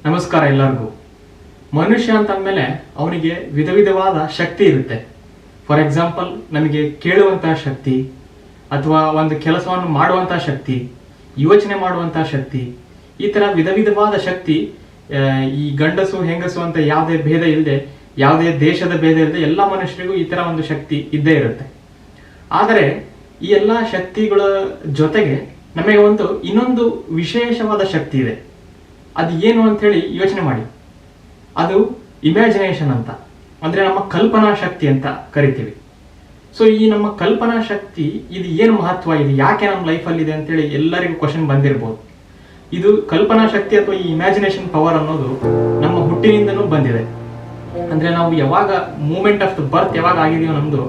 ನಮಸ್ಕಾರ ಎಲ್ಲರಿಗೂ. ಮನುಷ್ಯ ಅಂತಂದಮೇಲೆ ಅವನಿಗೆ ವಿಧ ವಿಧವಾದ ಶಕ್ತಿ ಇರುತ್ತೆ. ಫಾರ್ ಎಕ್ಸಾಂಪಲ್, ನಮಗೆ ಕೇಳುವಂತಹ ಶಕ್ತಿ, ಅಥವಾ ಒಂದು ಕೆಲಸವನ್ನು ಮಾಡುವಂತಹ ಶಕ್ತಿ, ಯೋಚನೆ ಮಾಡುವಂತಹ ಶಕ್ತಿ, ಈ ಥರ ವಿಧ ವಿಧವಾದ ಶಕ್ತಿ ಈ ಗಂಡಸು ಹೆಂಗಸು ಅಂತ ಯಾವುದೇ ಭೇದ ಇಲ್ಲದೆ, ಯಾವುದೇ ದೇಶದ ಭೇದ ಇಲ್ಲದೆ ಎಲ್ಲ ಮನುಷ್ಯರಿಗೂ ಈ ಥರ ಒಂದು ಶಕ್ತಿ ಇದ್ದೇ ಇರುತ್ತೆ. ಆದರೆ ಈ ಎಲ್ಲ ಶಕ್ತಿಗಳ ಜೊತೆಗೆ ನಮಗೆ ಇನ್ನೊಂದು ವಿಶೇಷವಾದ ಶಕ್ತಿ ಇದೆ. ಅದು ಏನು ಅಂಥೇಳಿ ಯೋಚನೆ ಮಾಡಿ. ಅದು ಇಮ್ಯಾಜಿನೇಷನ್ ಅಂತ, ಅಂದರೆ ನಮ್ಮ ಕಲ್ಪನಾ ಶಕ್ತಿ ಅಂತ ಕರಿತೀವಿ. ಸೊ ಈ ನಮ್ಮ ಕಲ್ಪನಾ ಶಕ್ತಿ ಇದು ಏನು ಮಹತ್ವ, ಇದು ಯಾಕೆ ನಮ್ಮ ಲೈಫಲ್ಲಿದೆ ಅಂತೇಳಿ ಎಲ್ಲರಿಗೂ ಕ್ವಶನ್ ಬಂದಿರ್ಬೋದು. ಇದು ಕಲ್ಪನಾ ಶಕ್ತಿ ಅಥವಾ ಈ ಇಮ್ಯಾಜಿನೇಷನ್ ಪವರ್ ಅನ್ನೋದು ನಮ್ಮ ಹುಟ್ಟಿನಿಂದನೂ ಬಂದಿದೆ. ಅಂದರೆ ನಾವು ಯಾವಾಗ ಮೂಮೆಂಟ್ ಆಫ್ ದ ಬರ್ತ್ ಯಾವಾಗ ಆಗಿದೆಯೋ ನಮ್ಮದು,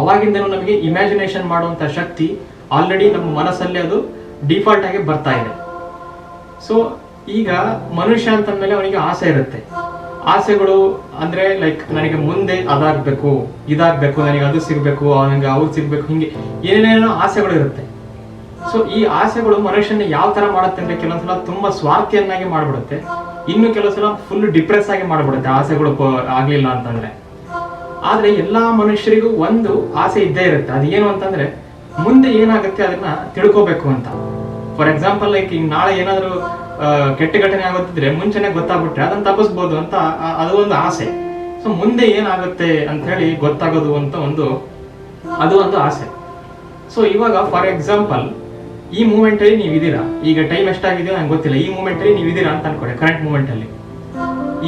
ಅವಾಗಿಂದನೂ ನಮಗೆ ಇಮ್ಯಾಜಿನೇಷನ್ ಮಾಡುವಂಥ ಶಕ್ತಿ ಆಲ್ರೆಡಿ ನಮ್ಮ ಮನಸ್ಸಲ್ಲಿ ಅದು ಡಿಫಾಲ್ಟ್ ಆಗಿ ಬರ್ತಾ ಇದೆ. ಸೊ ಈಗ ಮನುಷ್ಯ ಅಂತಂದ್ಮೇಲೆ ಅವನಿಗೆ ಆಸೆ ಇರುತ್ತೆ. ಆಸೆಗಳು ಅಂದರೆ ಲೈಕ್ ನನಗೆ ಮುಂದೆ ಅದಾಗಬೇಕು, ಇದಾಗಬೇಕು, ನನಗೆ ಅದು ಸಿಗಬೇಕು, ನನಗೆ ಅವ್ರು ಸಿಗಬೇಕು, ಹಿಂಗೆ ಏನೇನೇನೋ ಆಸೆಗಳು ಇರುತ್ತೆ. ಸೊ ಈ ಆಸೆಗಳು ಮನುಷ್ಯನ ಯಾವ ಥರ ಮಾಡುತ್ತೆ ಅಂದರೆ ಕೆಲವೊಂದ್ಸಲ ತುಂಬ ಸ್ವಾರ್ಥಿಯನ್ನಾಗಿ ಮಾಡಿಬಿಡುತ್ತೆ, ಇನ್ನು ಕೆಲವು ಸಲ ಫುಲ್ ಡಿಪ್ರೆಸ್ ಆಗಿ ಮಾಡಿಬಿಡುತ್ತೆ ಆಸೆಗಳು ಆಗಲಿಲ್ಲ ಅಂತಂದರೆ. ಆದರೆ ಎಲ್ಲ ಮನುಷ್ಯರಿಗೂ ಒಂದು ಆಸೆ ಇದ್ದೇ ಇರುತ್ತೆ. ಅದು ಏನು ಅಂತಂದರೆ ಮುಂದೆ ಏನಾಗುತ್ತೆ ಅದನ್ನ ತಿಳ್ಕೋಬೇಕು ಅಂತ. ಫಾರ್ ಎಕ್ಸಾಂಪಲ್, ಲೈಕ್ ಈಗ ನಾಳೆ ಏನಾದರೂ ಕೆಟ್ಟ ಘಟನೆ ಆಗುತ್ತಿದ್ರೆ ಮುಂಚೆನೆ ಗೊತ್ತಾಗ್ಬಿಟ್ರೆ ಅದನ್ನ ತಪ್ಪಿಸ್ಬೋದು ಅಂತ ಅದು ಒಂದು ಆಸೆ. ಸೊ ಮುಂದೆ ಏನಾಗುತ್ತೆ ಅಂತ ಹೇಳಿ ಗೊತ್ತಾಗೋದು ಅಂತ ಅದು ಒಂದು ಆಸೆ. ಸೊ ಇವಾಗ ಫಾರ್ ಎಕ್ಸಾಂಪಲ್, ಈ ಮೂಮೆಂಟ್ ಅಲ್ಲಿ ನೀವಿದ್ದೀರಾ, ಈಗ ಟೈಮ್ ಎಷ್ಟಾಗಿದೆಯೋ ನಂಗೆ ಗೊತ್ತಿಲ್ಲ, ಈ ಮೂಮೆಂಟ್ ಅಲ್ಲಿ ನೀವಿದ್ದೀರಾ ಅಂತ ಅನ್ಕೊಳ್ಳಿ. ಕರೆಂಟ್ ಮೂಮೆಂಟ್ ಅಲ್ಲಿ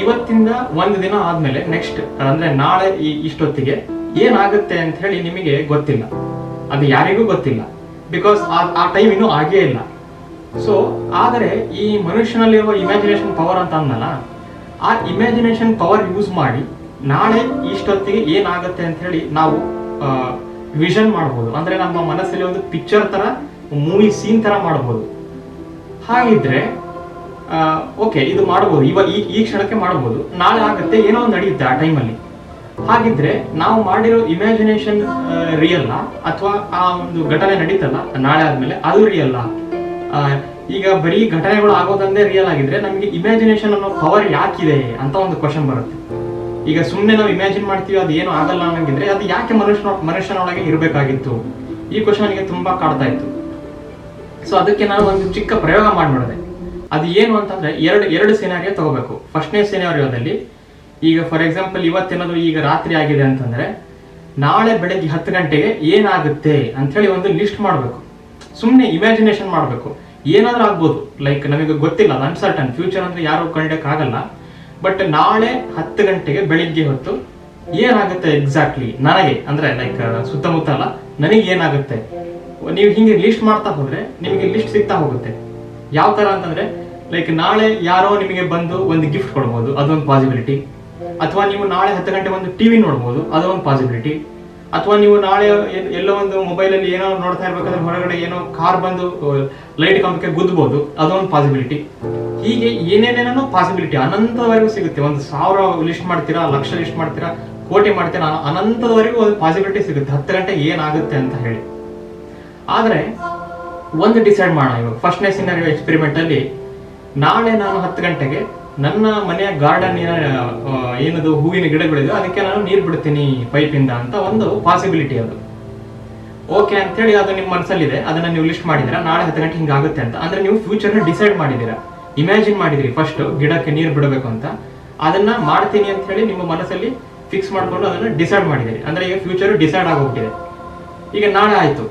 ಇವತ್ತಿಂದ ಒಂದು ದಿನ ಆದ್ಮೇಲೆ ನೆಕ್ಸ್ಟ್ ಅಂದ್ರೆ ನಾಳೆ ಇಷ್ಟೊತ್ತಿಗೆ ಏನಾಗುತ್ತೆ ಅಂತ ಹೇಳಿ ನಿಮಗೆ ಗೊತ್ತಿಲ್ಲ, ಅದು ಯಾರಿಗೂ ಗೊತ್ತಿಲ್ಲ. ಬಿಕಾಸ್ ಆ ಟೈಮ್ ಇನ್ನೂ ಆಗೇ ಇಲ್ಲ. ಸೊ ಆದರೆ ಈ ಮನುಷ್ಯನಲ್ಲಿರುವ ಇಮ್ಯಾಜಿನೇಷನ್ ಪವರ್ ಅಂತ ಅಂದಲ್ಲ, ಆ ಇಮ್ಯಾಜಿನೇಷನ್ ಪವರ್ ಯೂಸ್ ಮಾಡಿ ನಾಳೆ ಇಷ್ಟೊತ್ತಿಗೆ ಏನಾಗುತ್ತೆ ಅಂತ ಹೇಳಿ ನಾವು ವಿಷನ್ ಮಾಡ್ಬೋದು. ಅಂದ್ರೆ ನಮ್ಮ ಮನಸ್ಸಲ್ಲಿ ಒಂದು ಪಿಕ್ಚರ್ ತರ, ಮೂವಿ ಸೀನ್ ತರ ಮಾಡ್ಬೋದು. ಹಾಗಿದ್ರೆ ಓಕೆ, ಇದು ಮಾಡ್ಬೋದು, ಇವಾಗ ಈ ಕ್ಷಣಕ್ಕೆ ಮಾಡ್ಬೋದು, ನಾಳೆ ಆಗುತ್ತೆ, ಏನೋ ಒಂದು ನಡೆಯುತ್ತೆ ಆ ಟೈಮಲ್ಲಿ. ಹಾಗಿದ್ರೆ ನಾವು ಮಾಡಿರೋ ಇಮ್ಯಾಜಿನೇಷನ್ ರಿಯಲ್ಲ, ಅಥವಾ ಆ ಒಂದು ಘಟನೆ ನಡೀತಲ್ಲ ನಾಳೆ ಆದ್ಮೇಲೆ ಅದು ರಿಯಲ್ಲ? ಈಗ ಬರೀ ಘಟನೆಗಳು ಆಗೋದಂದೇ ರಿಯಲ್ ಆಗಿದ್ರೆ ನಮಗೆ ಇಮ್ಯಾಜಿನೇಷನ್ ಅನ್ನೋ ಪವರ್ ಯಾಕಿದೆ ಅಂತ ಒಂದು ಕ್ವಶನ್ ಬರುತ್ತೆ. ಈಗ ಸುಮ್ಮನೆ ನಾವು ಇಮ್ಯಾಜಿನ್ ಮಾಡ್ತೀವಿ, ಅದು ಏನು ಆಗಲ್ಲ ಅನ್ನಂಗಿದ್ರೆ ಅದು ಯಾಕೆ ಮನುಷ್ಯನೊಳಗೆ ಇರಬೇಕಾಗಿತ್ತು? ಈ ಕ್ವಶನ್ ನನಗೆ ತುಂಬಾ ಕಾಡ್ತಾ ಇತ್ತು. ಸೊ ಅದಕ್ಕೆ ನಾನು ಒಂದು ಚಿಕ್ಕ ಪ್ರಯೋಗ ಮಾಡಿ ನೋಡಿದೆ. ಅದು ಏನು ಅಂತಂದ್ರೆ ಎರಡು ಸಿನಾರಿಯೋ ತಗೋಬೇಕು. ಫಸ್ಟ್ನೇ ಸಿನಾರಿಯೋದಲ್ಲಿ, ಈಗ ಫಾರ್ ಎಕ್ಸಾಂಪಲ್ ಇವತ್ತೇನಾದ್ರು ಈಗ ರಾತ್ರಿ ಆಗಿದೆ ಅಂತಂದ್ರೆ ನಾಳೆ ಬೆಳಗ್ಗೆ 10 ಗಂಟೆಗೆ ಏನಾಗುತ್ತೆ ಅಂತ ಹೇಳಿ ಒಂದು ಲಿಸ್ಟ್ ಮಾಡಬೇಕು. ಸುಮ್ಮನೆ ಇಮ್ಯಾಜಿನೇಷನ್ ಮಾಡಬೇಕು. ಏನಾದ್ರೂ ಆಗ್ಬೋದು, ಲೈಕ್ ನಮಗೆ ಗೊತ್ತಿಲ್ಲ, ಅದು ಅನ್ಸರ್ಟನ್, ಫ್ಯೂಚರ್ ಅಂದ್ರೆ ಯಾರು ಕಂಡಕ್ಕೆ ಆಗಲ್ಲ. ಬಟ್ ನಾಳೆ 10 ಗಂಟೆಗೆ ಬೆಳಿಗ್ಗೆ ಹೊತ್ತು ಏನಾಗುತ್ತೆ ಎಕ್ಸಾಕ್ಟ್ಲಿ ನನಗೆ, ಅಂದ್ರೆ ಲೈಕ್ ಸುತ್ತಮುತ್ತ ಅಲ್ಲ, ನನಗೆ ಏನಾಗುತ್ತೆ. ನೀವು ಹಿಂಗೆ ಲಿಸ್ಟ್ ಮಾಡ್ತಾ ಹೋದ್ರೆ ನಿಮಗೆ ಲಿಸ್ಟ್ ಸಿಗ್ತಾ ಹೋಗುತ್ತೆ. ಯಾವ ತರ ಅಂತಂದ್ರೆ, ಲೈಕ್ ನಾಳೆ ಯಾರೋ ನಿಮಗೆ ಬಂದು ಒಂದು ಗಿಫ್ಟ್ ಕೊಡ್ಬೋದು, ಅದೊಂದು ಪಾಸಿಬಿಲಿಟಿ. ಅಥವಾ ನೀವು ನಾಳೆ 10 ಗಂಟೆ ಒಂದು ಟಿವಿ ನೋಡ್ಬೋದು, ಅದೊಂದು ಪಾಸಿಬಿಲಿಟಿ. ಅಥವಾ ನೀವು ನಾಳೆ ಎಲ್ಲೋ ಒಂದು ಮೊಬೈಲಲ್ಲಿ ಏನೋ ನೋಡ್ತಾ ಇರ್ಬೇಕಾದ್ರೆ ಹೊರಗಡೆ ಏನೋ ಕಾರ್ ಬಂದು ಲೈಟ್ ಕಂಬಕ್ಕೆ ಗುದ್ದಬಹುದು, ಅದೊಂದು ಪಾಸಿಬಿಲಿಟಿ. ಹೀಗೆ ಏನೇನೇನೋ ಪಾಸಿಬಿಲಿಟಿ ಅನಂತವರೆಗೂ ಸಿಗುತ್ತೆ. 1000 ಲಿಸ್ಟ್ ಮಾಡ್ತೀರಾ, ಲಕ್ಷ ಲಿಸ್ಟ್ ಮಾಡ್ತೀರಾ, ಕೋಟಿ ಮಾಡ್ತೀರಾ, ಅನಂತದವರೆಗೂ ಒಂದು ಪಾಸಿಬಿಲಿಟಿ ಸಿಗುತ್ತೆ 10 ಗಂಟೆಗೆ ಏನಾಗುತ್ತೆ ಅಂತ ಹೇಳಿ. ಆದ್ರೆ ಒಂದು ಡಿಸೈಡ್ ಮಾಡೋಣ. ಇವಾಗ ಫಸ್ಟ್ನೇ ಸಿನಾರಿಯೋ ಎಕ್ಸ್ಪೆರಿಮೆಂಟ್ ಅಲ್ಲಿ, ನಾಳೆ ನಾನು 10 ಗಂಟೆಗೆ ನನ್ನ ಮನೆಯ ಗಾರ್ಡನ್ ಏನದು ಹೂವಿನ ಗಿಡಗಳಿದೆ ಅದಕ್ಕೆ ನಾನು ನೀರು ಬಿಡ್ತೀನಿ ಪೈಪಿಂದ ಅಂತ ಒಂದು ಪಾಸಿಬಿಲಿಟಿ. ಅದು ಓಕೆ ಅಂತೇಳಿ ಅದು ನಿಮ್ಮ ಮನಸ್ಸಲ್ಲಿದೆ, ಅದನ್ನ ನೀವು ಲಿಸ್ಟ್ ಮಾಡಿದಿರಾ, ನಾಳೆ 10 ಗಂಟೆ ಹಿಂಗಾಗುತ್ತೆ ಅಂತ. ಅಂದ್ರೆ ನೀವು ಫ್ಯೂಚರ್ನ ಡಿಸೈಡ್ ಮಾಡಿದಿರಾ, ಇಮ್ಯಾಜಿನ್ ಮಾಡಿದಿರಿ ಫಸ್ಟ್ ಗಿಡಕ್ಕೆ ನೀರು ಬಿಡಬೇಕು ಅಂತ. ಅದನ್ನ ಮಾಡ್ತೀನಿ ಅಂತ ಹೇಳಿ ನಿಮ್ಮ ಮನಸ್ಸಲ್ಲಿ ಫಿಕ್ಸ್ ಮಾಡ್ಕೊಂಡು ಅದನ್ನ ಡಿಸೈಡ್ ಮಾಡಿದಿರಿ. ಅಂದ್ರೆ ಈಗ ಫ್ಯೂಚರ್ ಡಿಸೈಡ್ ಆಗೋಗ್ಬಿಟ್ಟಿದೆ. ಈಗ ನಾಳೆ ಆಯ್ತು,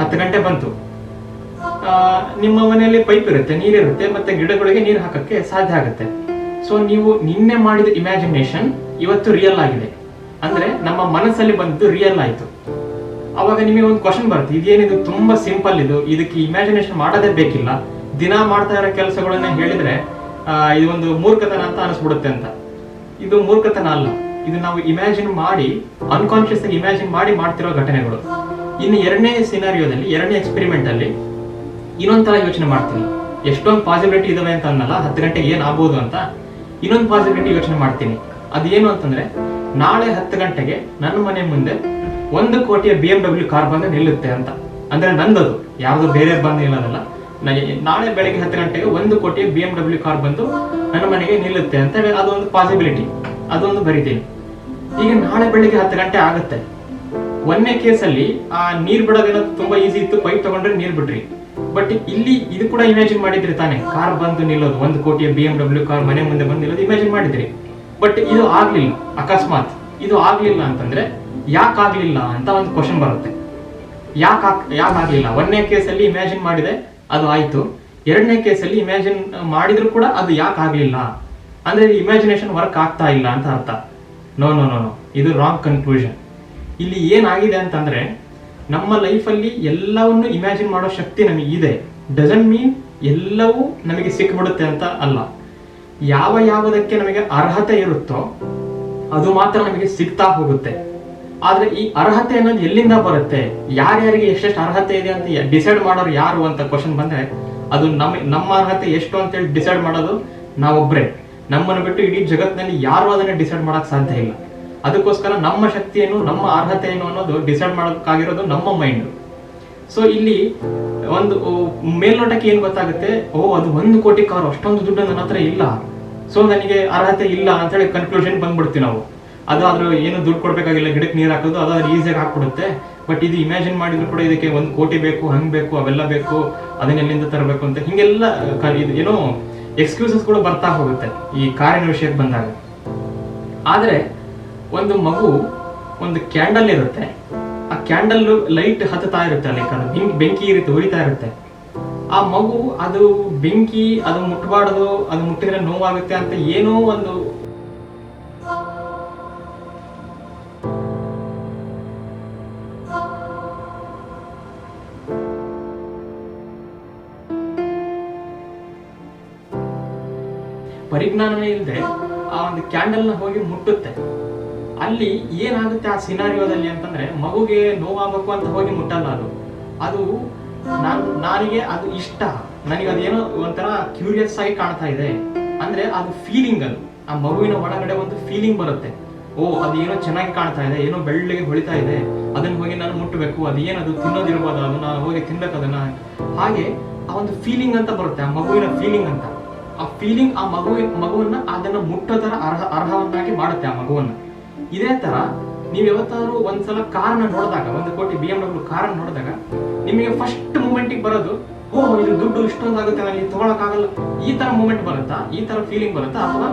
10 ಗಂಟೆ ಬಂತು, ನಿಮ್ಮ ಮನೆಯಲ್ಲಿ ಪೈಪ್ ಇರುತ್ತೆ, ನೀರಿರುತ್ತೆ, ಮತ್ತೆ ಗಿಡಗಳಿಗೆ ನೀರು ಹಾಕಕ್ಕೆ ಸಾಧ್ಯ ಆಗುತ್ತೆ. ಸೊ ನೀವು ನಿನ್ನೆ ಮಾಡಿದ ಇಮ್ಯಾಜಿನೇಷನ್ ಇವತ್ತು ರಿಯಲ್ ಆಗಿದೆ, ಅಂದ್ರೆ ನಮ್ಮ ಮನಸ್ಸಲ್ಲಿ ಬಂದಿದ್ದು ರಿಯಲ್ ಆಯ್ತು. ಅವಾಗ ನಿಮಗೆ ಒಂದು ಕ್ವಶನ್ ಬರುತ್ತೆ, ಇದೇನಿದು ತುಂಬಾ ಸಿಂಪಲ್, ಇದಕ್ಕೆ ಇಮ್ಯಾಜಿನೇಷನ್ ಮಾಡೋದೇ ಬೇಕಿಲ್ಲ, ದಿನ ಮಾಡ್ತಾ ಇರೋ ಕೆಲಸಗಳನ್ನ ಹೇಳಿದ್ರೆ ಇದು ಒಂದು ಮೂರ್ಖತನ ಅಂತ ಅನಿಸ್ಬಿಡುತ್ತೆ ಅಂತ. ಇದು ಮೂರ್ಖತನ ಅಲ್ಲ, ಇದು ನಾವು ಇಮ್ಯಾಜಿನ್ ಮಾಡಿ, ಅನ್ಕಾನ್ಶಿಯಸ್ ಆಗಿ ಇಮ್ಯಾಜಿನ್ ಮಾಡಿ ಮಾಡ್ತಿರೋ ಘಟನೆಗಳು. ಇನ್ನು ಎರಡನೇ ಸಿನಾರಿಯೋದಲ್ಲಿ, ಎರಡನೇ ಎಕ್ಸ್ಪೆರಿಮೆಂಟ್ ಅಲ್ಲಿ ಇನ್ನೊಂದ್ ತರ ಯೋಚನೆ ಮಾಡ್ತೀನಿ. ಎಷ್ಟೊಂದು ಪಾಸಿಬಿಲಿಟಿ ಇದಾವೆ ಅಂತ ಅನ್ನಲ್ಲ 10 ಗಂಟೆಗೆ ಏನ್ ಆಗ್ಬೋದು ಅಂತ. ಇನ್ನೊಂದು ಪಾಸಿಬಿಲಿಟಿ ಯೋಚನೆ ಮಾಡ್ತೀನಿ. ಅದೇನು ಅಂತಂದ್ರೆ, ನಾಳೆ 10 ಗಂಟೆಗೆ ನನ್ನ ಮನೆ ಮುಂದೆ 1 ಕೋಟಿಯ BMW ಕಾರ್ ಬಂದು ನಿಲ್ಲುತ್ತೆ ಅಂತ. ಅಂದ್ರೆ ನಂದದು, ಯಾವ್ದು ಬೇರೆ ಬಂದು ನಿಲ್ಲೋದಲ್ಲ, ನಾಳೆ ಬೆಳಗ್ಗೆ 10 ಗಂಟೆಗೆ 1 ಕೋಟಿ BMW ಕಾರ್ ಬಂದು ನನ್ನ ಮನೆಗೆ ನಿಲ್ಲುತ್ತೆ ಅಂತ ಹೇಳಿ ಅದೊಂದು ಪಾಸಿಬಿಲಿಟಿ, ಅದೊಂದು ಬರಿತೀನಿ. ಈಗ ನಾಳೆ ಬೆಳಿಗ್ಗೆ 10 ಗಂಟೆ ಆಗುತ್ತೆ. 1ನೇ ಕೇಸಲ್ಲಿ ಆ ನೀರ್ ಬಿಡೋದೇನೋ ತುಂಬಾ ಈಸಿ ಇತ್ತು, ಪೈಪ್ ತಗೊಂಡ್ರೆ ನೀರ್ ಬಿಡ್ರಿ. ಬಟ್ ಇಲ್ಲಿ ಇದು ಕೂಡ ಇಮ್ಯಾಜಿನ್ ಮಾಡಿದ್ರಿ ತಾನೆ, ಕಾರ್ ಬಂದು ನಿಲ್ಲೋದು, 1 ಕೋಟಿಯ BMW ಕಾರ್ ಮನೆ ಮುಂದೆ ಬಂದು ನಿಲ್ಲೋದು ಇಮ್ಯಾಜಿನ್ ಮಾಡಿದ್ರಿ. ಬಟ್ ಇದು ಆಗ್ಲಿಲ್ಲ, ಅಕಸ್ಮಾತ್ ಇದು ಆಗ್ಲಿಲ್ಲ ಅಂತಂದ್ರೆ ಯಾಕೆ ಆಗ್ಲಿಲ್ಲ ಅಂತ ಒಂದು ಕ್ವಶನ್ ಬರುತ್ತೆ. ಯಾಕೆ ಆಗ್ಲಿಲ್ಲ? 1ನೇ ಕೇಸಲ್ಲಿ ಇಮ್ಯಾಜಿನ್ ಮಾಡಿದೆ, ಅದು ಆಯ್ತು. 2ನೇ ಕೇಸಲ್ಲಿ ಇಮ್ಯಾಜಿನ್ ಮಾಡಿದ್ರು ಕೂಡ ಅದು ಯಾಕೆ ಆಗ್ಲಿಲ್ಲ ಅಂದ್ರೆ ಇಮ್ಯಾಜಿನೇಷನ್ ವರ್ಕ್ ಆಗ್ತಾ ಇಲ್ಲ ಅಂತ ಅರ್ಥ. ನೋ ನೋ ನೋ ನೋ, ಇದು ರಾಂಗ್ ಕನ್ಕ್ಲೂಷನ್. ಇಲ್ಲಿ ಏನಾಗಿದೆ ಅಂತಂದ್ರೆ, ನಮ್ಮ ಲೈಫಲ್ಲಿ ಎಲ್ಲವನ್ನು ಇಮ್ಯಾಜಿನ್ ಮಾಡೋ ಶಕ್ತಿ ನಮಗೆ ಇದೆ. ಡಸಂಟ್ ಮೀನ್ ಎಲ್ಲವೂ ನಮಗೆ ಸಿಕ್ಬಿಡುತ್ತೆ ಅಂತ ಅಲ್ಲ. ಯಾವುದಕ್ಕೆ ನಮಗೆ ಅರ್ಹತೆ ಇರುತ್ತೋ ಅದು ಮಾತ್ರ ನಮಗೆ ಸಿಗ್ತಾ ಹೋಗುತ್ತೆ. ಆದ್ರೆ ಈ ಅರ್ಹತೆ ಅನ್ನೋದು ಎಲ್ಲಿಂದ ಬರುತ್ತೆ, ಯಾರ್ಯಾರಿಗೆ ಎಷ್ಟೆಷ್ಟು ಅರ್ಹತೆ ಇದೆ ಅಂತ ಡಿಸೈಡ್ ಮಾಡೋರು ಯಾರು ಅಂತ ಕ್ವಶನ್ ಬಂದ್ರೆ, ಅದು ನಮ್ಮ ಅರ್ಹತೆ ಎಷ್ಟು ಅಂತೇಳಿ ಡಿಸೈಡ್ ಮಾಡೋದು ನಾವೊಬ್ರೆ. ನಮ್ಮನ್ನು ಬಿಟ್ಟು ಇಡೀ ಜಗತ್ತಿನಲ್ಲಿ ಯಾರು ಅದನ್ನ ಡಿಸೈಡ್ ಮಾಡಕ್ ಸಾಧ್ಯ ಇಲ್ಲ. ಅದಕ್ಕೋಸ್ಕರ ನಮ್ಮ ಶಕ್ತಿ ಏನು, ನಮ್ಮ ಅರ್ಹತೆ ಏನು ಅನ್ನೋದು ಡಿಸೈಡ್ ಮಾಡೋಕ್ಕಾಗಿರೋದು ನಮ್ಮ ಮೈಂಡ್. ಸೊ ಇಲ್ಲಿ ಒಂದು ಮೇಲ್ನೋಟಕ್ಕೆ ಏನ್ ಗೊತ್ತಾಗುತ್ತೆ, ಅದು 1 ಕೋಟಿ ಕಾರು, ಅಷ್ಟೊಂದು ದುಡ್ಡು ನನ್ನ ಹತ್ರ ಇಲ್ಲ, ಸೊ ನನಗೆ ಅರ್ಹತೆ ಇಲ್ಲ ಅಂತ ಹೇಳಿ ಕನ್ಕ್ಲೂಷನ್ ಬಂದ್ಬಿಡ್ತೀವಿ ನಾವು. ಅದಾದ್ರೂ ಏನು ದುಡ್ಡು ಕೊಡ್ಬೇಕಾಗಿಲ್ಲ, ಗಿಡಕ್ಕೆ ನೀರು ಹಾಕೋದು ಅದಾದ್ರೂ ಈಸಿಯಾಗಿ ಹಾಕ್ಬಿಡುತ್ತೆ. ಬಟ್ ಇದು ಇಮ್ಯಾಜಿನ್ ಮಾಡಿದ್ರು ಕೂಡ ಇದಕ್ಕೆ 1 ಕೋಟಿ ಬೇಕು, ಹಂಗ್ ಬೇಕು, ಅವೆಲ್ಲ ಬೇಕು, ಅದನ್ನೆಲ್ಲಿಂದ ತರಬೇಕು ಅಂತ ಹಿಂಗೆಲ್ಲ ಏನೋ ಎಕ್ಸ್ಕ್ಯೂಸಸ್ ಕೂಡ ಬರ್ತಾ ಹೋಗುತ್ತೆ ಈ ಕಾರಿನ ವಿಷಯಕ್ಕೆ ಬಂದಾಗ. ಆದ್ರೆ ಒಂದು ಮಗು ಒಂದು ಕ್ಯಾಂಡಲ್ ಇರುತ್ತೆ, ಆ ಕ್ಯಾಂಡಲ್ ಲೈಟ್ ಹತ್ತಾ ಇರುತ್ತೆ, ಲೈಕ್ ಅದು ಬೆಂಕಿ ಇರುತ್ತೆ, ಉರಿತಾ ಇರುತ್ತೆ. ಆ ಮಗು ಅದು ಬೆಂಕಿ, ಅದು ಮುಟ್ಟಬಾರ್ದು, ಅದು ಮುಟ್ಟಿದ್ರೆ ನೋವಾಗುತ್ತೆ ಅಂತ ಏನೋ ಒಂದು ಪರಿಜ್ಞಾನನೇ ಇಲ್ಲದೆ ಆ ಒಂದು ಕ್ಯಾಂಡಲ್ನ ಹೋಗಿ ಮುಟ್ಟುತ್ತೆ. ಅಲ್ಲಿ ಏನಾಗುತ್ತೆ ಆ ಸಿನಾರಿಯೋದಲ್ಲಿ ಅಂತಂದ್ರೆ, ಮಗುಗೆ ನೋವಾಗಬೇಕು ಅಂತ ಹೋಗಿ ಮುಟ್ಟಲ್ಲ ಅದು ನನಗೆ ಅದು ಇಷ್ಟ, ನನಗೆ ಅದೇನೋ ಒಂಥರ ಕ್ಯೂರಿಯಸ್ ಆಗಿ ಕಾಣ್ತಾ ಇದೆ ಅಂದ್ರೆ ಅದು ಫೀಲಿಂಗ್. ಅದು ಆ ಮಗುವಿನ ಒಳಗಡೆ ಒಂದು ಫೀಲಿಂಗ್ ಬರುತ್ತೆ, ಅದೇನೋ ಚೆನ್ನಾಗಿ ಕಾಣ್ತಾ ಇದೆ, ಏನೋ ಬೆಳ್ಳಗೆ ಹೊಳಿತಾ ಇದೆ, ಅದನ್ನ ಹೋಗಿ ನಾನು ಮುಟ್ಟಬೇಕು, ಅದೇನದು ತಿನ್ನೋದಿರ್ಬೋದು, ಅದು ನಾನು ಹೋಗಿ ತಿನ್ಬೇಕು ಅದನ್ನ. ಹಾಗೆ ಆ ಒಂದು ಫೀಲಿಂಗ್ ಅಂತ ಬರುತ್ತೆ, ಆ ಮಗುವಿನ ಫೀಲಿಂಗ್ ಅಂತ. ಆ ಫೀಲಿಂಗ್ ಆ ಮಗುವನ್ನ ಅದನ್ನ ಮುಟ್ಟೋ ತರ ಅರ್ಹವನ್ನಾಗಿ ಮಾಡುತ್ತೆ ಆ ಮಗುವನ್ನ. ಇದೇ ತರ ನೀವು ಯಾವತ್ತಾದ್ರೂ ಒಂದ್ಸಲ ಕಾರನ್ನ ನೋಡಿದಾಗ, 1 ಕೋಟಿ BMW ಕಾರನ್ನ ನೋಡಿದಾಗ ನಿಮಗೆ ಫಸ್ಟ್ ಮೂಮೆಂಟಿಗೆ ಬರೋದು, ಇದು ದುಡ್ಡು ಇಷ್ಟೊಂದಾಗುತ್ತೆ, ನನಗೆ ತಗೊಳಕ್ಕಾಗಲ್ಲ, ಈ ತರ ಮೂಮೆಂಟ್ ಬರುತ್ತಾ, ಈ ತರ ಫೀಲಿಂಗ್ ಬರುತ್ತಾ? ಅಥವಾ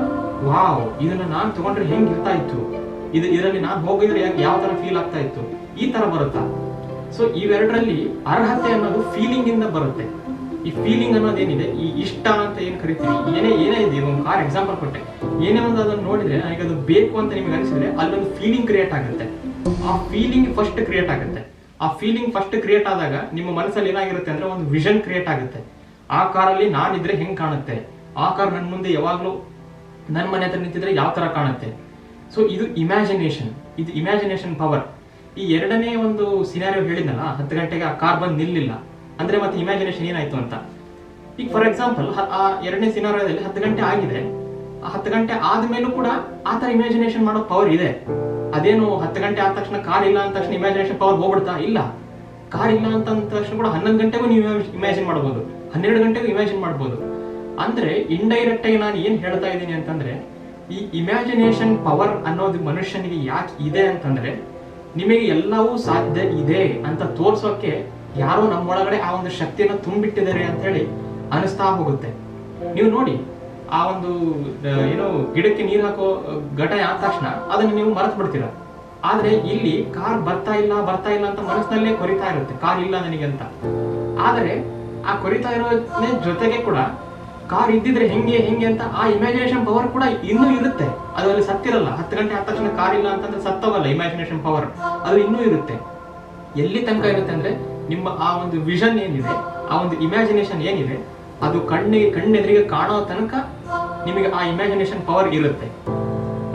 ವಾವ್, ಇದನ್ನ ನಾನು ತಗೊಂಡ್ರೆ ಹೆಂಗ್ ಇರ್ತಾ ಇತ್ತು, ಇದರಲ್ಲಿ ನಾನು ಹೋಗಿದ್ರೆ ಯಾವ ತರ ಫೀಲ್ ಆಗ್ತಾ ಇತ್ತು, ಈ ತರ ಬರುತ್ತಾ? ಸೊ ಇವೆರಡರಲ್ಲಿ ಅರ್ಹತೆ ಅನ್ನೋದು ಫೀಲಿಂಗ್ ಇಂದ ಬರುತ್ತೆ. ಈ ಫೀಲಿಂಗ್ ಅನ್ನೋದೇನಿದೆ, ಈ ಇಷ್ಟ ಅಂತ ಏನ್ ಕರಿತೀವಿ, ಏನೇ ಇದೆ, ಒಂದು ಕಾರ್ ಎಕ್ಸಾಂಪಲ್ ಕೊಟ್ಟೆ, ಏನೇ ಒಂದು ಅದನ್ನ ನೋಡಿದ್ರೆ ನನಗೆ ಅದು ಬೇಕು ಅಂತ ನಿಮ್ಗೆ ಅನಿಸಿದ್ರೆ ಅಲ್ಲೊಂದು ಫೀಲಿಂಗ್ ಕ್ರಿಯೇಟ್ ಆಗುತ್ತೆ. ಆ ಫೀಲಿಂಗ್ ಫಸ್ಟ್ ಕ್ರಿಯೇಟ್ ಆಗುತ್ತೆ. ಆ ಫೀಲಿಂಗ್ ಫಸ್ಟ್ ಕ್ರಿಯೇಟ್ ಆದಾಗ ನಿಮ್ಮ ಮನಸ್ಸಲ್ಲಿ ಏನಾಗಿರುತ್ತೆ ಅಂದ್ರೆ ಒಂದು ವಿಷನ್ ಕ್ರಿಯೇಟ್ ಆಗುತ್ತೆ. ಆ ಕಾರಲ್ಲಿ ನಾನಿದ್ರೆ ಹೆಂಗ್ ಕಾಣುತ್ತೆ, ಆ ಕಾರ್ ನನ್ನ ಮುಂದೆ ಯಾವಾಗ್ಲೂ ನನ್ನ ಮನೆ ಹತ್ರ ನಿಂತಿದ್ರೆ ಯಾವ ತರ ಕಾಣುತ್ತೆ. ಸೊ ಇದು ಇಮ್ಯಾಜಿನೇಷನ್ ಪವರ್. ಈ 2ನೇ ಒಂದು ಸಿನಾರಿಯೋ ಹೇಳಿದ್ನಲ್ಲ, 10 ಗಂಟೆಗೆ ಆ ಕಾರ್ ಬಂದು ನಿಲ್ಲಿಲ್ಲ ಅಂದ್ರೆ ಮತ್ತೆ ಇಮ್ಯಾಜಿನೇಷನ್ ಏನಾಯ್ತು ಅಂತ. ಈಗ ಫಾರ್ ಎಕ್ಸಾಂಪಲ್ ಆ 2ನೇ ಸಿನಾರಿಯೋದಲ್ಲಿ 10 ಗಂಟೆ ಆಗಿದೆ, ಆ 10 ಗಂಟೆ ಆದ್ಮೇಲೂ ಕೂಡ ಆ ತರ ಇಮ್ಯಾಜಿನೇಷನ್ ಮಾಡೋ ಪವರ್ ಇದೆ. ಅದೇನು 10 ಗಂಟೆ ಆದ ತಕ್ಷಣ ಕಾರ್ ಇಲ್ಲ ಅಂದ ತಕ್ಷಣ ಇಮ್ಯಾಜಿನೇಷನ್ ಪವರ್ ಹೋಗ್ಬಿಡ್ತಾ? ಇಲ್ಲ. ಕಾರ್ ಇಲ್ಲ ಅಂತ ತಕ್ಷಣ ಕೂಡ 11 ಗಂಟೆಗೂ ನೀವು ಇಮ್ಯಾಜಿನ್ ಮಾಡಬಹುದು, 12 ಗಂಟೆಗೂ ಇಮ್ಯಾಜಿನ್ ಮಾಡಬಹುದು. ಅಂದ್ರೆ ಇಂಡೈರೆಕ್ಟ್ ಆಗಿ ನಾನು ಏನ್ ಹೇಳ್ತಾ ಇದ್ದೀನಿ ಅಂತಂದ್ರೆ, ಈ ಇಮ್ಯಾಜಿನೇಷನ್ ಪವರ್ ಅನ್ನೋದು ಮನುಷ್ಯನಿಗೆ ಯಾಕೆ ಇದೆ ಅಂತಂದ್ರೆ, ನಿಮಗೆ ಎಲ್ಲವೂ ಸಾಧ್ಯ ಇದೆ ಅಂತ ತೋರ್ಸೋಕೆ ಯಾರೋ ನಮ್ಮೊಳಗಡೆ ಆ ಒಂದು ಶಕ್ತಿಯನ್ನು ತುಂಬಿಟ್ಟಿದ್ದಾರೆ ಅಂತ ಹೇಳಿ ಅನಿಸ್ತಾ ಹೋಗುತ್ತೆ. ನೀವು ನೋಡಿ, ಆ ಒಂದು ಏನೋ ಗಿಡಕ್ಕೆ ನೀರು ಹಾಕೋ ಘಟನೆ ಆದ ತಕ್ಷಣ ಅದನ್ನ ನೀವು ಮರೆತು ಬಿಡ್ತೀರ. ಆದ್ರೆ ಇಲ್ಲಿ ಕಾರ್ ಬರ್ತಾ ಇಲ್ಲ ಅಂತ ಮನಸ್ಸಿನಲ್ಲೇ ಕೊರಿತಾ ಇರುತ್ತೆ, ಕಾರ್ ಇಲ್ಲ ನನಗೆ ಅಂತ. ಆದ್ರೆ ಆ ಕೊರಿತಾ ಇರೋ ಜೊತೆಗೆ ಕೂಡ ಕಾರ್ ಇದ್ದಿದ್ರೆ ಹೆಂಗೆ ಅಂತ ಆ ಇಮ್ಯಾಜಿನೇಷನ್ ಪವರ್ ಕೂಡ ಇನ್ನೂ ಇರುತ್ತೆ. ಅದು ಅಲ್ಲಿ ಸತ್ತಿರಲ್ಲ. 10 ಗಂಟೆ ಆದ ತಕ್ಷಣ ಕಾರ್ ಇಲ್ಲ ಅಂತಂದ್ರೆ ಸತ್ತವಲ್ಲ, ಇಮ್ಯಾಜಿನೇಷನ್ ಪವರ್ ಅದು ಇನ್ನೂ ಇರುತ್ತೆ. ಎಲ್ಲಿ ತನಕ ಇರುತ್ತೆ ಅಂದ್ರೆ, ನಿಮ್ಮ ಆ ಒಂದು ವಿಷನ್ ಏನಿದೆ, ಆ ಒಂದು ಇಮ್ಯಾಜಿನೇಷನ್ ಏನಿದೆ, ಅದು ಕಣ್ಣೆದುರಿಗೆ ಕಾಣೋ ತನಕ ನಿಮಗೆ ಆ ಇಮ್ಯಾಜಿನೇಷನ್ ಪವರ್ ಇರುತ್ತೆ.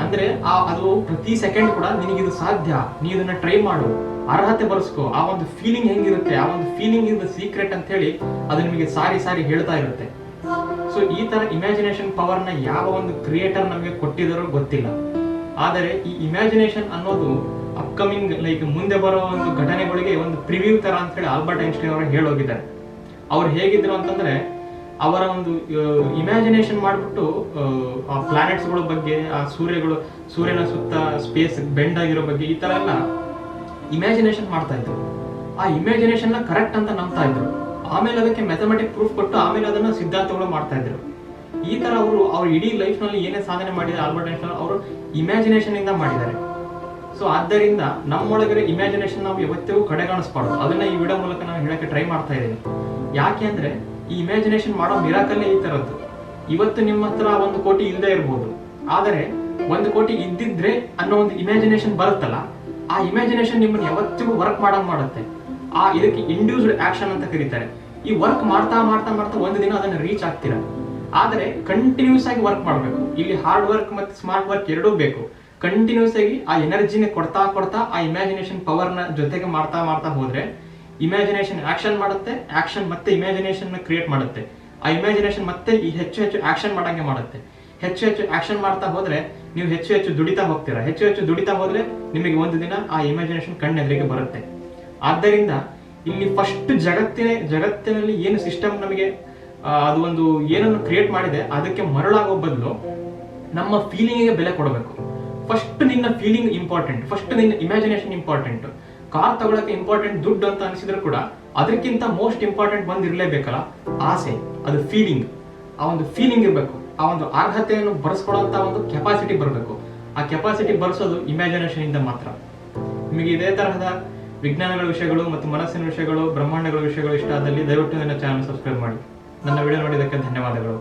ಅಂದ್ರೆ ಅದು ಪ್ರತಿ ಸೆಕೆಂಡ್ ಕೂಡ ನಿನಗಿದು ಸಾಧ್ಯ, ನೀ ಇದನ್ನ ಟ್ರೈ ಮಾಡು, ಅರ್ಹತೆ ಬರ್ಸ್ಕೋ, ಆ ಒಂದು ಫೀಲಿಂಗ್ ಹೆಂಗಿರುತ್ತೆ, ಆ ಒಂದು ಫೀಲಿಂಗ್ ಇಸ್ ದ ಸೀಕ್ರೆಟ್ ಅಂತ ಹೇಳಿ ಅದು ನಿಮಗೆ ಸಾರಿ ಹೇಳ್ತಾ ಇರುತ್ತೆ. ಸೊ ಈ ತರ ಇಮ್ಯಾಜಿನೇಷನ್ ಪವರ್ ನ ಯಾವ ಒಂದು ಕ್ರಿಯೇಟರ್ ನಮಗೆ ಕೊಟ್ಟಿದಾರೋ ಗೊತ್ತಿಲ್ಲ. ಆದರೆ ಈ ಇಮ್ಯಾಜಿನೇಷನ್ ಅನ್ನೋದು ಅಪ್ಕಮಿಂಗ್ ಮುಂದೆ ಬರೋ ಒಂದು ಘಟನೆಗಳಿಗೆ ಒಂದು ಪ್ರಿವ್ಯೂ ತರ ಅಂತ ಹೇಳಿ ಆಲ್ಬರ್ಟ್ ಐನ್ಸ್ಟೈನ್ ಅವರು ಹೇಳೋಗಿದ್ದಾರೆ. ಅವ್ರು ಹೇಗಿದ್ರು ಅಂತಂದ್ರೆ ಅವರ ಒಂದು ಇಮ್ಯಾಜಿನೇಷನ್ ಮಾಡಿಬಿಟ್ಟು ಆ ಪ್ಲಾನೆಟ್ಸ್ಗಳ ಬಗ್ಗೆ, ಆ ಸೂರ್ಯನ ಸುತ್ತ ಸ್ಪೇಸ್ ಬೆಂಡ್ ಆಗಿರೋ ಬಗ್ಗೆ ಈ ತರ ಎಲ್ಲ ಇಮ್ಯಾಜಿನೇಷನ್ ಮಾಡ್ತಾ ಇದ್ರು. ಆ ಇಮ್ಯಾಜಿನೇಷನ್ ನ ಕರೆಕ್ಟ್ ಅಂತ ನಂಬ್ತಾ ಇದ್ರು. ಆಮೇಲೆ ಅದಕ್ಕೆ ಮ್ಯಾಥಮೆಟಿಕ್ ಪ್ರೂಫ್ ಕೊಟ್ಟು ಆಮೇಲೆ ಅದನ್ನ ಸಿದ್ಧಾಂತಗಳು ಮಾಡ್ತಾ ಇದ್ರು. ಈ ತರ ಅವ್ರ ಇಡೀ ಲೈಫ್ ನಲ್ಲಿ ಏನೇ ಸಾಧನೆ ಮಾಡಿದ್ದಾರೆ ಆಲ್ಬರ್ಟ್ ಐನ್ಸ್ಟೈನ್ ಅವರು ಇಮ್ಯಾಜಿನೇಷನ್ ಇಂದ ಮಾಡಿದ್ದಾರೆ. ಸೊ ಆದ್ದರಿಂದ ನಮ್ಮೊಳಗಡೆ ಇಮ್ಯಾಜಿನೇಷನ್ ನಾವು ಯಾವತ್ತಿಗೂ ಕಡೆಗಾಣಿಸ್ಬಾರ್ದು. ಅದನ್ನ ಈ ವಿಡಿಯೋ ಮೂಲಕ ನಾನು ಹೇಳಕ್ಕೆ ಟ್ರೈ ಮಾಡ್ತಾ ಇದ್ದೀನಿ. ಯಾಕೆ ಅಂದ್ರೆ ಈ ಇಮ್ಯಾಜಿನೇಷನ್ ಮಾಡೋ ಮಿರಾಕಲ್ಲೇ ಈ ತರದ್ದು. ಇವತ್ತು ನಿಮ್ಮ ಹತ್ರ 1 ಕೋಟಿ ಇಲ್ಲದೆ ಇರ್ಬೋದು, ಆದರೆ 1 ಕೋಟಿ ಇದ್ದಿದ್ರೆ ಅನ್ನೋ ಒಂದು ಇಮ್ಯಾಜಿನೇಷನ್ ಬರುತ್ತಲ್ಲ, ಆ ಇಮ್ಯಾಜಿನೇಷನ್ ನಿಮ್ಮನ್ನ ಯಾವತ್ತಿಗೂ ವರ್ಕ್ ಮಾಡಂಗ್ ಮಾಡುತ್ತೆ. ಇದಕ್ಕೆ ಇಂಡ್ಯೂಸ್ಡ್ ಆಕ್ಷನ್ ಅಂತ ಕರೀತಾರೆ. ಈ ವರ್ಕ್ ಮಾಡ್ತಾ ಮಾಡ್ತಾ ಮಾಡ್ತಾ ಒಂದು ದಿನ ಅದನ್ನ ರೀಚ್ ಆಗ್ತೀರಾ. ಆದರೆ ಕಂಟಿನ್ಯೂಸ್ ಆಗಿ ವರ್ಕ್ ಮಾಡಬೇಕು. ಇಲ್ಲಿ ಹಾರ್ಡ್ ವರ್ಕ್ ಮತ್ತೆ ಸ್ಮಾರ್ಟ್ ವರ್ಕ್ ಎರಡೂ ಬೇಕು. ಕಂಟಿನ್ಯೂಸ್ ಆಗಿ ಆ ಎನರ್ಜಿನ ಕೊಡ್ತಾ ಕೊಡ್ತಾ ಆ ಇಮ್ಯಾಜಿನೇಷನ್ ಪವರ್ನ ಜೊತೆಗೆ ಮಾಡ್ತಾ ಮಾಡ್ತಾ ಹೋದ್ರೆ ಇಮ್ಯಾಜಿನೇಷನ್ ಆಕ್ಷನ್ ಮಾಡುತ್ತೆ, ಆಕ್ಷನ್ ಮತ್ತೆ ಇಮ್ಯಾಜಿನೇಷನ್ ನ ಕ್ರಿಯೇಟ್ ಮಾಡುತ್ತೆ, ಆ ಇಮ್ಯಾಜಿನೇಷನ್ ಮತ್ತೆ ಹೆಚ್ಚು ಹೆಚ್ಚು ಆಕ್ಷನ್ ಮಾಡಂಗೆ ಮಾಡುತ್ತೆ. ಹೆಚ್ಚು ಹೆಚ್ಚು ಆಕ್ಷನ್ ಮಾಡ್ತಾ ಹೋದ್ರೆ ನೀವು ಹೆಚ್ಚು ಹೆಚ್ಚು ದುಡಿತಾ ಹೋಗ್ತೀರಾ. ಹೆಚ್ಚು ಹೆಚ್ಚು ದುಡಿತಾ ಹೋದ್ರೆ ನಿಮಗೆ ಒಂದು ದಿನ ಆ ಇಮ್ಯಾಜಿನೇಷನ್ ಕಣ್ಣೆದುರಿಗೆ ಬರುತ್ತೆ. ಆದ್ದರಿಂದ ಇಲ್ಲಿ ಫಸ್ಟ್ ಜಗತ್ತಿನಲ್ಲಿ ಏನು ಸಿಸ್ಟಮ್ ನಮಗೆ ಅದು ಒಂದು ಏನನ್ನು ಕ್ರಿಯೇಟ್ ಮಾಡಿದೆ ಅದಕ್ಕೆ ಮರಳಾಗೋ ಬದಲು ನಮ್ಮ ಫೀಲಿಂಗಿಗೆ ಬೆಲೆ ಕೊಡಬೇಕು. ಫಸ್ಟ್ ನಿನ್ನ ಫೀಲಿಂಗ್ ಇಂಪಾರ್ಟೆಂಟ್, ಫಸ್ಟ್ ನಿನ್ನ ಇಮ್ಯಾಜಿನೇಷನ್ ಇಂಪಾರ್ಟೆಂಟ್. ಕಾರ್ ತಗೊಳಕ್ಕೆ ಇಂಪಾರ್ಟೆಂಟ್ ದುಡ್ಡು ಅಂತ ಅನಿಸಿದ್ರು ಕೂಡ ಅದಕ್ಕಿಂತ ಮೋಸ್ಟ್ ಇಂಪಾರ್ಟೆಂಟ್ ಬಂದಿರಲೇಬೇಕಲ್ಲ ಆಸೆ, ಅದು ಫೀಲಿಂಗ್. ಆ ಒಂದು ಫೀಲಿಂಗ್ ಇರಬೇಕು. ಆ ಒಂದು ಅರ್ಹತೆಯನ್ನು ಬರೆಸ್ಕೊಳ್ಳೋಂತ ಒಂದು ಕೆಪಾಸಿಟಿ ಬರಬೇಕು. ಆ ಕೆಪಾಸಿಟಿ ಬರೆಸೋದು ಇಮ್ಯಾಜಿನೇಷನ್ ಇಂದ ಮಾತ್ರ. ನಿಮಗೆ ಇದೇ ತರಹದ ವಿಜ್ಞಾನಗಳ ವಿಷಯಗಳು ಮತ್ತು ಮನಸ್ಸಿನ ವಿಷಯಗಳು, ಬ್ರಹ್ಮಾಂಡಗಳ ವಿಷಯಗಳು ಇಷ್ಟ ಆದಲ್ಲಿ ದಯವಿಟ್ಟು ನನ್ನ ಚಾನಲ್ ಸಬ್ಸ್ಕ್ರೈಬ್ ಮಾಡಿ. ನನ್ನ ವಿಡಿಯೋ ನೋಡಿದ್ದಕ್ಕೆ ಧನ್ಯವಾದಗಳು.